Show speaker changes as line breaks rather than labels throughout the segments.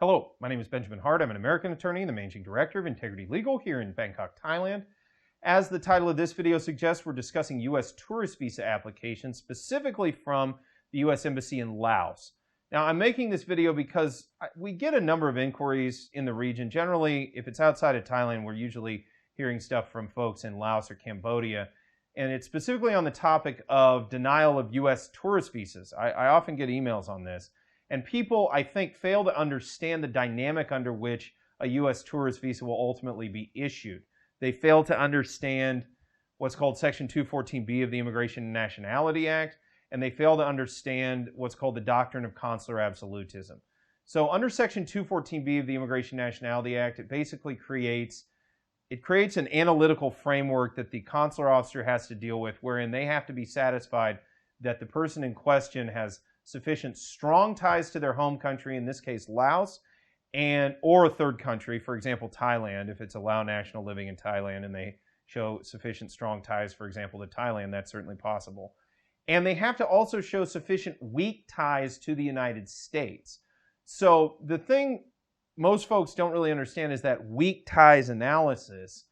Hello, my name is Benjamin Hart. I'm an American attorney and the Managing Director of Integrity Legal here in Bangkok, Thailand. As the title of this video suggests, we're discussing U.S. tourist visa applications, specifically from the U.S. Embassy in Laos. Now, I'm making this video because we get a number of inquiries in the region. Generally, if it's outside of Thailand, we're usually hearing stuff from folks in Laos or Cambodia. And it's specifically on the topic of denial of U.S. tourist visas. I often get emails on this. And people, I think, fail to understand the dynamic under which a U.S. tourist visa will ultimately be issued. They fail to understand what's called Section 214B of the Immigration and Nationality Act, and they fail to understand what's called the Doctrine of Consular Absolutism. So under Section 214B of the Immigration and Nationality Act, it basically creates an analytical framework that the consular officer has to deal with, wherein they have to be satisfied that the person in question has sufficient strong ties to their home country, in this case Laos, or a third country, for example Thailand. If it's a Lao national living in Thailand and they show sufficient strong ties, for example, to Thailand, that's certainly possible. And they have to also show sufficient weak ties to the United States. So the thing most folks don't really understand is that weak ties analysis,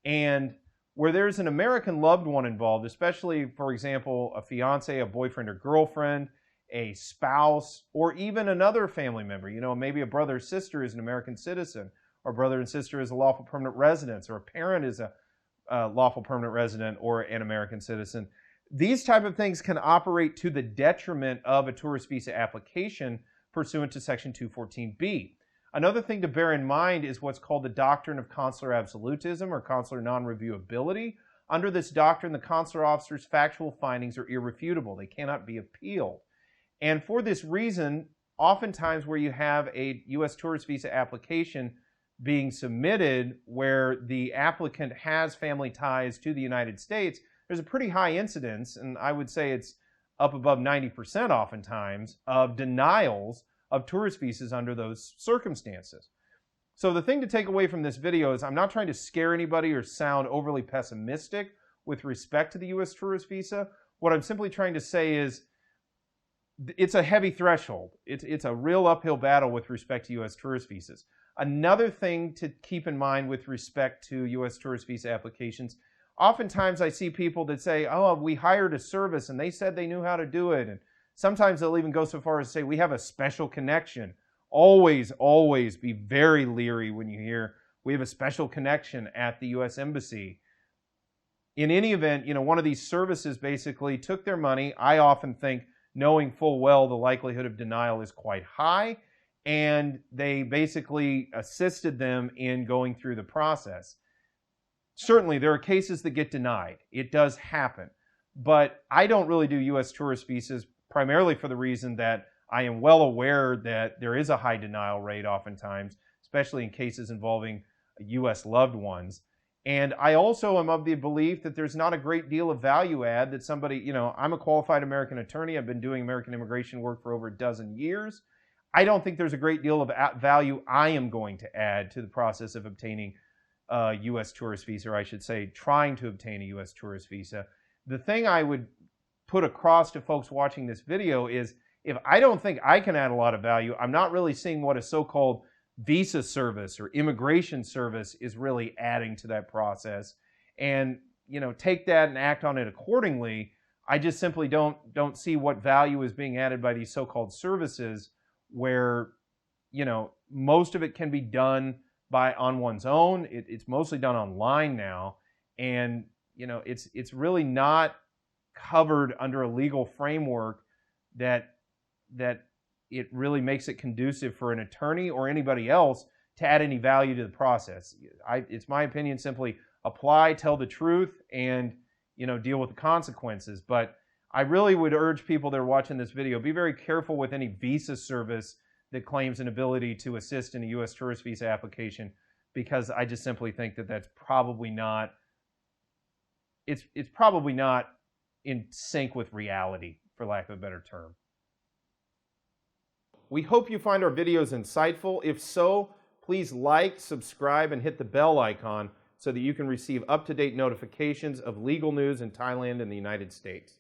and where there's an American loved one involved, especially, for example, a fiance, a boyfriend or girlfriend, a spouse, or even another family member. Maybe a brother or sister is an American citizen, or brother and sister is a lawful permanent resident, or a parent is a lawful permanent resident or an American citizen. These type of things can operate to the detriment of a tourist visa application pursuant to Section 214B. Another thing to bear in mind is what's called the Doctrine of Consular Absolutism or Consular Non-Reviewability. Under this doctrine, the consular officer's factual findings are irrefutable. They cannot be appealed. And for this reason, oftentimes where you have a U.S. tourist visa application being submitted where the applicant has family ties to the United States, there's a pretty high incidence, and I would say it's up above 90% oftentimes, of denials of tourist visas under those circumstances. So the thing to take away from this video is I'm not trying to scare anybody or sound overly pessimistic with respect to the U.S. tourist visa. What I'm simply trying to say is it's a heavy threshold. It's a real uphill battle with respect to U.S. tourist visas. Another thing to keep in mind with respect to U.S. tourist visa applications, oftentimes I see people that say, oh, we hired a service and they said they knew how to do it. And sometimes they'll even go so far as to say, we have a special connection. Always, always be very leery when you hear we have a special connection at the U.S. Embassy. In any event, one of these services basically took their money. I often think knowing full well the likelihood of denial is quite high, and they basically assisted them in going through the process. Certainly, there are cases that get denied. It does happen. But I don't really do U.S. tourist visas primarily for the reason that I am well aware that there is a high denial rate oftentimes, especially in cases involving U.S. loved ones. And I also am of the belief that there's not a great deal of value add that somebody, I'm a qualified American attorney. I've been doing American immigration work for over a dozen years. I don't think there's a great deal of value I am going to add to the process of obtaining a U.S. tourist visa, or I should say trying to obtain a U.S. tourist visa. The thing I would put across to folks watching this video is if I don't think I can add a lot of value, I'm not really seeing what a so-called visa service or immigration service is really adding to that process. And, take that and act on it accordingly. I just simply don't see what value is being added by these so-called services where, most of it can be done on one's own. It's mostly done online now. And, it's really not covered under a legal framework that it really makes it conducive for an attorney or anybody else to add any value to the process. It's my opinion, simply apply, tell the truth, and deal with the consequences. But I really would urge people that are watching this video, be very careful with any visa service that claims an ability to assist in a U.S. tourist visa application, because I just simply think that that's probably not, it's probably not in sync with reality, for lack of a better term. We hope you find our videos insightful. If so, please like, subscribe, and hit the bell icon so that you can receive up-to-date notifications of legal news in Thailand and the United States.